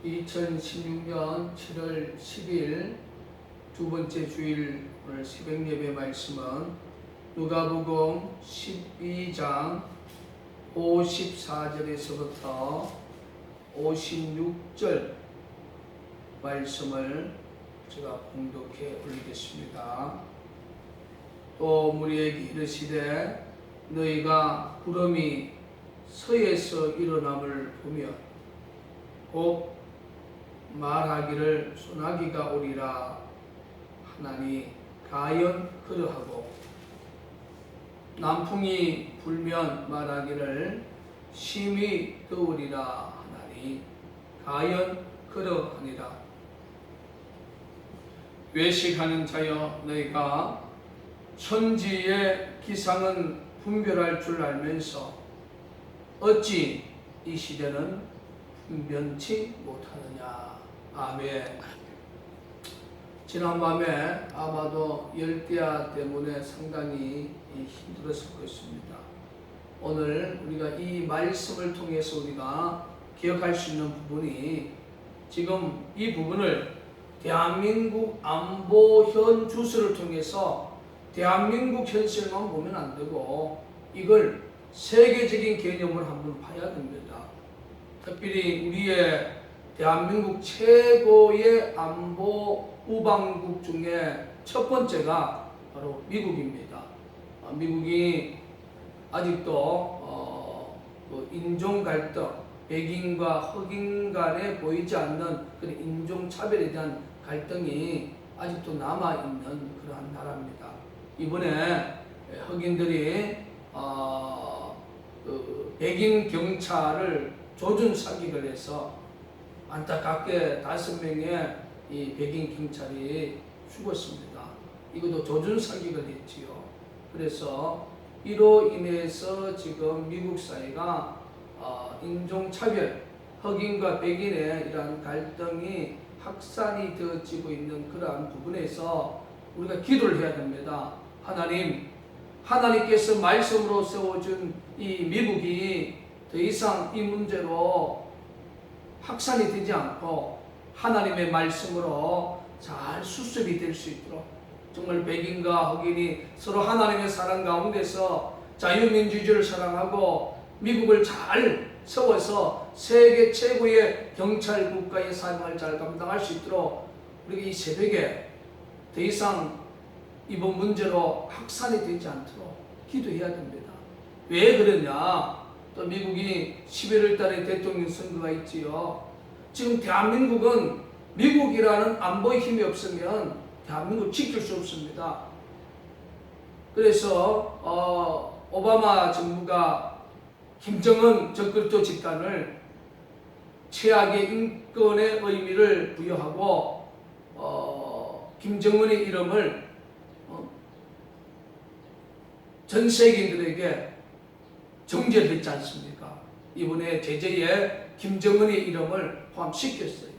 2016년 7월 10일 두 번째 주일 오늘 새벽 예배 말씀은 누가복음 12장 54절에서부터 56절 말씀을 제가 봉독해 올리겠습니다. 또 무리에게 이르시되 너희가 구름이 서에서 일어남을 보면 곧 말하기를 소나기가 오리라 하나니 가연 그러하고 남풍이 불면 말하기를 심히 더우리라 하나니 가연 그러하니라. 외식하는 자여 너희가 천지의 기상은 분별할 줄 알면서 어찌 이 시대는 분변치 못하느냐. 아멘. 지난밤에 아마도 열대야 때문에 상당히 힘들었을 것입니다. 오늘 우리가 이 말씀을 통해서 우리가 기억할 수 있는 부분이 지금 이 부분을 대한민국 안보 현주소를 통해서 대한민국 현실만 보면 안 되고 이걸 세계적인 개념을 한번 봐야 됩니다. 특별히 우리의 대한민국 최고의 안보 우방국 중에 첫 번째가 바로 미국입니다. 미국이 아직도 인종 갈등, 백인과 흑인 간에 보이지 않는 그런 인종 차별에 대한 갈등이 아직도 남아있는 그러한 나라입니다. 이번에 흑인들이 백인 경찰을 조준 사격을 해서 안타깝게 5명의 이 백인 경찰이 죽었습니다. 이것도 조준 사격을 했지요. 그래서 이로 인해서 지금 미국 사회가 인종차별, 흑인과 백인의 이러한 갈등이 확산이 되어지고 있는 그러한 부분에서 우리가 기도를 해야 됩니다. 하나님께서 말씀으로 세워준 이 미국이 더 이상 이 문제로 확산이 되지 않고 하나님의 말씀으로 잘 수습이 될 수 있도록 정말 백인과 흑인이 서로 하나님의 사랑 가운데서 자유민주주의를 사랑하고 미국을 잘 세워서 세계 최고의 경찰 국가의 삶을 잘 감당할 수 있도록 우리가 이 새벽에 더 이상 이번 문제로 확산이 되지 않도록 기도해야 됩니다. 왜 그러냐? 또 미국이 11월 달에 대통령 선거가 있지요. 지금 대한민국은 미국이라는 안보의 힘이 없으면 대한민국을 지킬 수 없습니다. 그래서 오바마 정부가 김정은 적극적 집단을 최악의 인권의 의미를 부여하고 김정은의 이름을 전 세계인들에게 정죄를 했지 않습니까? 이번에 제재에 김정은의 이름을 포함시켰어요.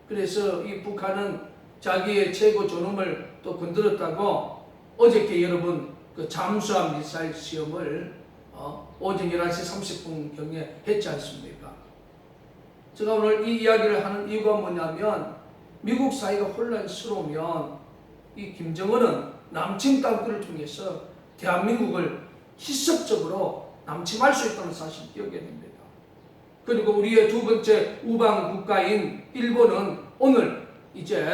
그래서 이 북한은 자기의 최고 존엄을 또 건드렸다고 어저께 여러분 그 잠수함 미사일 시험을 오전 11시 30분경에 했지 않습니까? 제가 오늘 이 이야기를 하는 이유가 뭐냐면 미국 사회가 혼란스러우면 이 김정은은 남침 땅굴을 통해서 대한민국을 희석적으로 남침할 수 있다는 사실을 기억해야 됩니다. 그리고 우리의 두 번째 우방 국가인 일본은 오늘 이제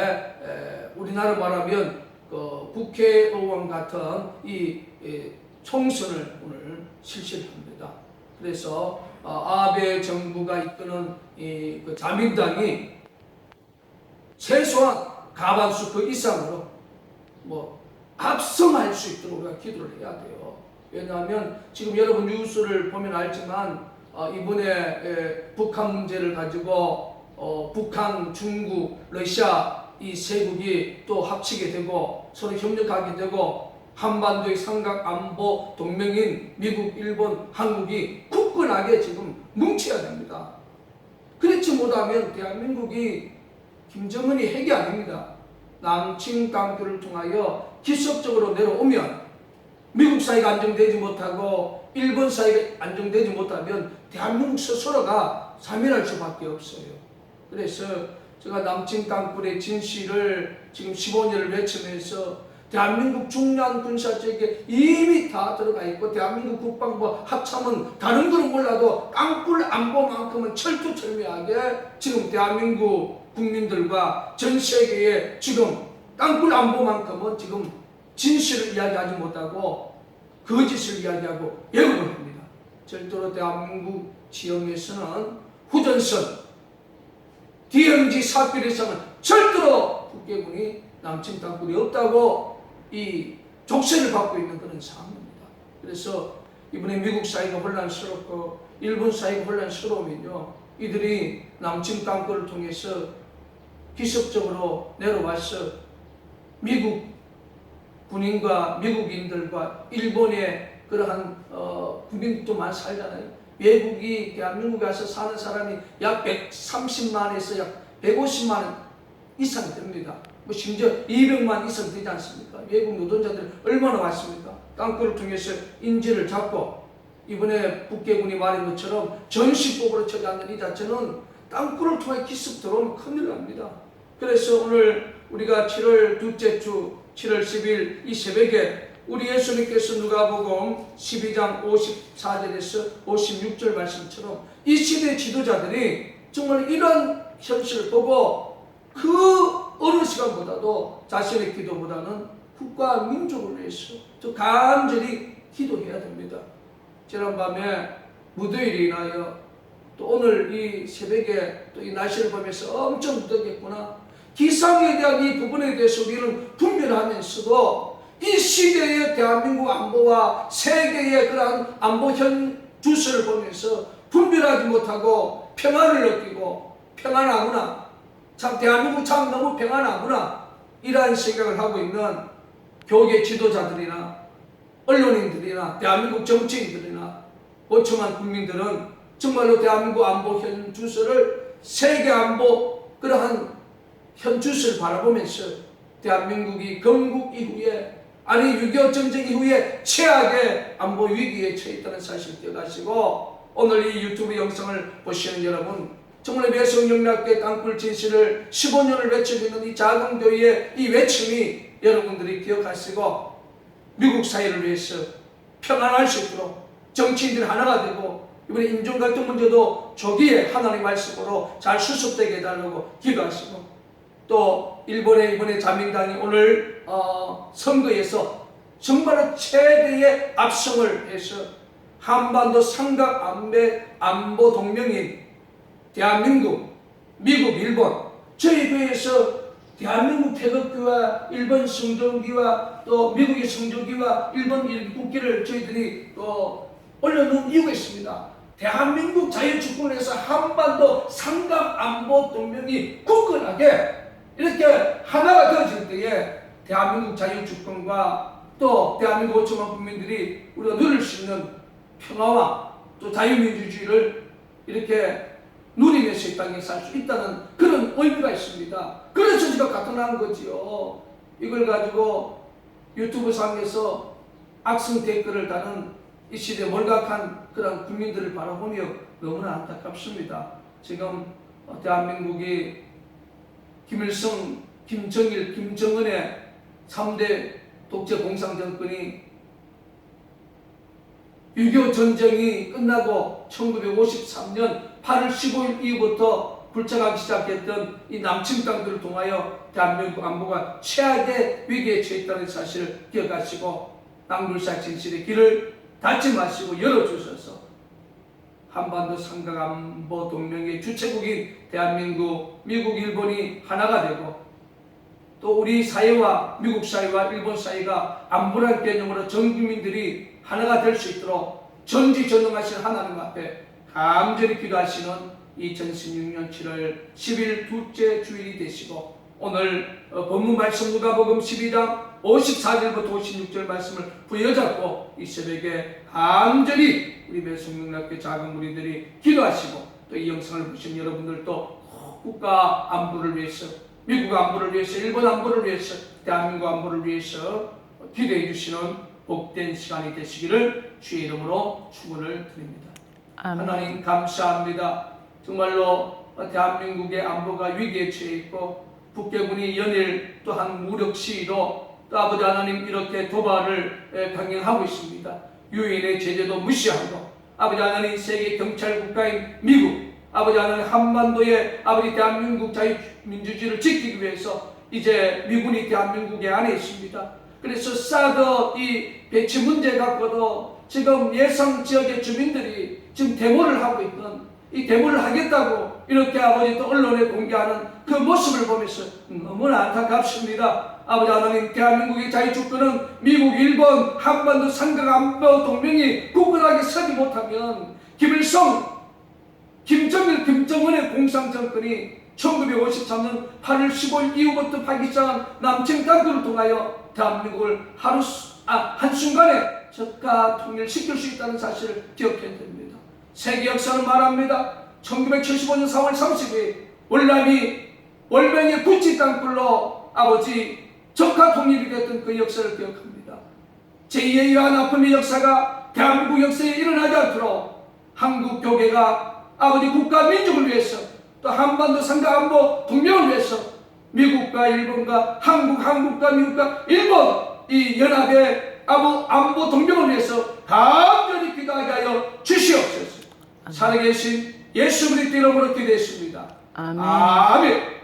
우리나라 말하면 국회의원 같은 이 총선을 오늘 실시를 합니다. 그래서 아베 정부가 이끄는 그 자민당이 최소한 과반수 그 이상으로 압승할 수 있도록 우리가 기도를 해야 돼요. 왜냐하면 지금 여러분 뉴스를 보면 알지만 이번에 북한 문제를 가지고 북한, 중국, 러시아 이 세 국이 또 합치게 되고 서로 협력하게 되고 한반도의 삼각 안보 동맹인 미국, 일본, 한국이 굳건하게 지금 뭉쳐야 됩니다. 그렇지 못하면 대한민국이 김정은이 핵이 아닙니다. 남침 강교를 통하여 기습적으로 내려오면 미국 사회가 안정되지 못하고 일본 사회가 안정되지 못하면 대한민국 스스로가 사멸할 수밖에 없어요. 그래서 제가 남친 땅굴의 진실을 지금 15년을 외치면서 대한민국 중요한 군사적에 이미 다 들어가 있고 대한민국 국방부 합참은 다른 거는 몰라도 땅굴 안보만큼은 철두철미하게 지금 대한민국 국민들과 전 세계에 지금 땅굴 안보만큼은 지금 진실을 이야기하지 못하고 거짓을 이야기하고 왜곡을 합니다. 절대로 대한민국 지형에서는 후전선 DMZ 사건에서는 절대로 북괴군이 남친 땅굴이 없다고 이 족쇄를 받고 있는 그런 상황입니다. 그래서 이번에 미국 사회가 혼란스럽고 일본 사회가 혼란스러우면요, 이들이 남친 땅굴을 통해서 기습적으로 내려와서 미국 군인과 미국인들과 일본의 그러한 국민들만 살잖아요. 외국이 대한민국에 와서 사는 사람이 약 130만에서 약 150만 이상 됩니다. 뭐 심지어 200만 이상 되지 않습니까? 외국 노동자들이 얼마나 왔습니까? 땅굴을 통해서 인재를 잡고 이번에 북괴군이 말한 것처럼 전시법으로 처리하는 이 자체는 땅굴을 통해 기습 들어오면 큰일 납니다. 그래서 오늘 우리가 7월 둘째 주 7월 10일 이 새벽에 우리 예수님께서 누가복음 12장 54절에서 56절 말씀처럼 이 시대 지도자들이 정말 이런 현실을 보고 그 어느 시간보다도 자신의 기도보다는 국가 민족을 위해서 더 간절히 기도해야 됩니다. 지난밤에 무더위를 인하여 또 오늘 이 새벽에 또 이 날씨를 보면서 엄청 무더겠구나. 기상에 대한 이 부분에 대해서 우리는 분별하면서도 이 시대의 대한민국 안보와 세계의 그러한 안보 현주소를 보면서 분별하지 못하고 평안을 느끼고 평안하구나. 참 대한민국 참 너무 평안하구나. 이러한 생각을 하고 있는 교계 지도자들이나 언론인들이나 대한민국 정치인들이나 고청한 국민들은 정말로 대한민국 안보 현주소를 세계 안보 그러한 현주소를 바라보면서 대한민국이 건국 이후에 아니 6.25 전쟁 이후에 최악의 안보 위기에 처했다는 사실을 기억하시고 오늘 이 유튜브 영상을 보시는 여러분 정말 매성영락교회 땅굴 진실을 15년을 외치고 있는 이 작은 교회의 이 외침이 여러분들이 기억하시고 미국 사회를 위해서 평안할 수 있도록 정치인들이 하나가 되고 이번에 인종갈등 문제도 조기에 하나님의 말씀으로 잘 수습되게 해달라고 기도하시고 또 일본의 이번에 자민당이 오늘 선거에서 정말 최대의 압승을 해서 한반도 삼각 안보 동맹인 대한민국, 미국, 일본 저희 교회에서 대한민국 태극기와 일본 성조기와 또 미국의 성조기와 일본 국기를 저희들이 올려놓은 이유가 있습니다. 대한민국 자유주권에서 한반도 삼각 안보 동맹이 굳건하게 이렇게 하나가 되어질 때에 대한민국 자유주권과 또 대한민국 5천만 국민들이 우리가 누릴 수 있는 평화와 또 자유민주주의를 이렇게 누리면서 이 땅에 살 수 있다는 그런 의미가 있습니다. 그래서 제가 가능한 거지요. 이걸 가지고 유튜브 상에서 악성 댓글을 다는 이 시대 몰각한 그런 국민들을 바라보며 너무나 안타깝습니다. 지금 대한민국이 김일성, 김정일, 김정은의 3대 독재 공산 정권이 6.25 전쟁이 끝나고 1953년 8월 15일 이후부터 굴착하기 시작했던 이 남침 땅들을 통하여 대한민국 안보가 최악의 위기에 처했다는 사실을 기억하시고 땅굴사 진실의 길을 닫지 마시고 열어주셔서 한반도 삼각안보 동맹의 주체국인 대한민국, 미국, 일본이 하나가 되고 또 우리 사회와 미국 사회와 일본 사회가 안보란 개념으로 전 국민들이 하나가 될 수 있도록 전지전능하신 하나님 앞에 간절히 기도하시는 2016년 7월 10일 둘째 주일이 되시고 오늘 본문 말씀 누가복음 12장 54절부터 56절 말씀을 부여잡고 이 새벽에 간절히 우리 매성영락교회 작은 무리들이 기도하시고 또 이 영상을 보신 여러분들도 국가 안보를 위해서 미국 안보를 위해서 일본 안보를 위해서 대한민국 안보를 위해서 기도해 주시는 복된 시간이 되시기를 주의 이름으로 축원을 드립니다. 아멘. 하나님 감사합니다. 정말로 대한민국의 안보가 위기에 처해 있고 북괴군이 연일 또한 무력 시위로 또 아버지 하나님 이렇게 도발을 강행하고 있습니다. 유엔의 제재도 무시하고 아버지 하나님 세계 경찰 국가인 미국 아버지 하나님 한반도의 아버지 대한민국 자유민주주의를 지키기 위해서 이제 미군이 대한민국에 안에 있습니다. 그래서 사드 이 배치 문제 갖고도 지금 예상 지역의 주민들이 지금 데모를 하고 있던 이 데모를 하겠다고 이렇게 아버지 또 언론에 공개하는 그 모습을 보면서 너무나 안타깝습니다. 아버지 하나님 대한민국의 자유주권은 미국, 일본, 한반도 삼각안보 동맹이 굳건하게 서지 못하면 김일성, 김정일, 김정은의 공산정권이 1953년 8월 15일 이후부터 파기 시작한 남침 당국을 통하여 대한민국을 한순간에 저가 통일시킬 수 있다는 사실을 기억해야 됩니다. 세계 역사는 말합니다. 1975년 4월 30일 월남이 구치 땅굴로 아버지 적화 통일이 됐던 그 역사를 기억합니다. 제2의 이러한 아픔의 역사가 대한민국 역사에 일어나지 않도록 한국 교계가 아버지 국가 민족을 위해서 또 한반도 삼각안보 동맹을 위해서 미국과 일본과 한국과 미국과 일본 이 연합의 안보 동맹을 위해서 간절히 기도하게 하여 주시옵소서. 살아계신 예수 그리스도 이름으로 기도했습니다. 아멘. 아멘.